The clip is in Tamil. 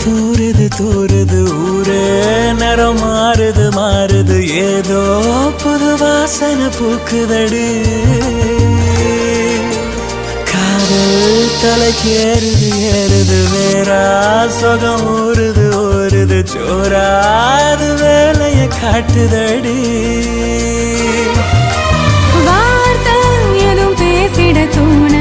தூருது தூருது ஊரே நிறம் மாறுது மாறுது ஏதோ புது வாசனை பூக்குதடி காதல் தலைக்கு ஏறுது ஏறுது வேறா சொகம் ஊறுது ஊறுது சோறாது வேலைய காட்டுதடி வார்த்தை எதுவும் பேசிட தோண